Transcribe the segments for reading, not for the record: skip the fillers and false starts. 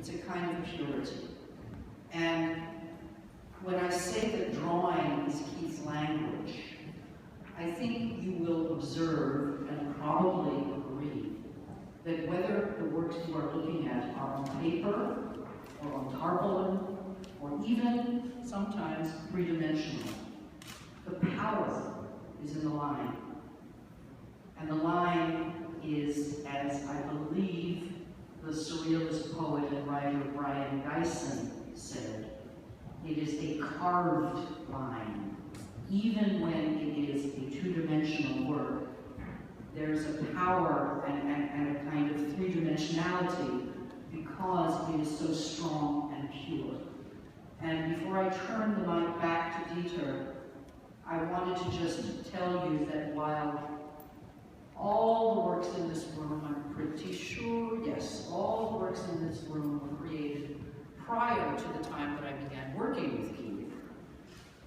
It's a kind of purity. And when I say that drawing is Keith's language, I think you will observe and probably agree that whether the works you are looking at are on paper, or on tarpaulin, or even sometimes three-dimensional, the power is in the line. And the line is, as I believe the surrealist poet and writer Brian Gysin said, it is a carved line. Even when it is a two-dimensional work, there's a power and a kind of three-dimensionality because it is so strong and pure. And before I turn the mic back to Dieter, I wanted to just tell you that while all the works in this room, I'm pretty sure, yes, all the works in this room were created prior to the time that I began working with Keith.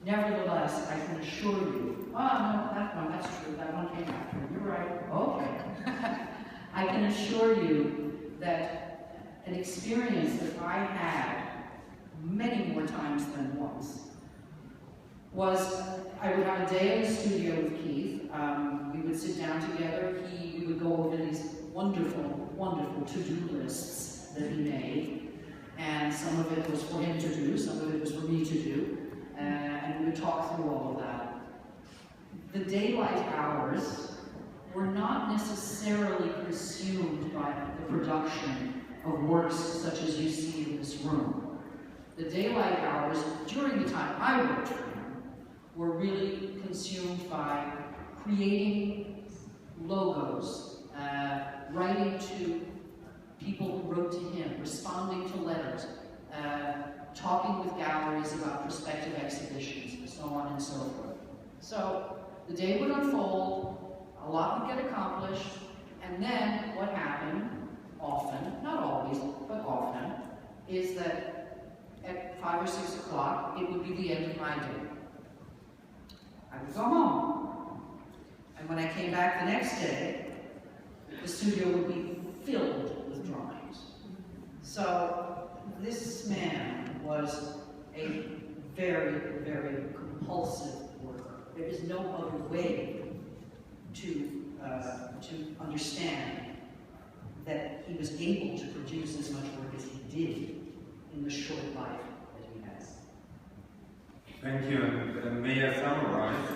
Nevertheless, I can assure you, oh no, that one, that's true, that one came after, you're right, okay. I can assure you that an experience that I had many more times than once was, I would have a day in the studio with Keith. We would sit down together. We would go over these wonderful, wonderful to-do lists that he made. And some of it was for him to do, some of it was for me to do. And we would talk through all of that. The daylight hours were not necessarily consumed by the production of works such as you see in this room. The daylight hours, during the time I worked for him, were really consumed by creating logos, writing to people who wrote to him, responding to letters, talking with galleries about prospective exhibitions, and so on and so forth. So the day would unfold, a lot would get accomplished, and then what happened, often, not always, but often, is that at 5 or 6 o'clock, it would be the end of my day. I would go home. And when I came back the next day, the studio would be filled with drawings. So this man was a very, very compulsive worker. There is no other way to understand that he was able to produce as much work as he did in the short life that he has. Thank you, and may I summarize?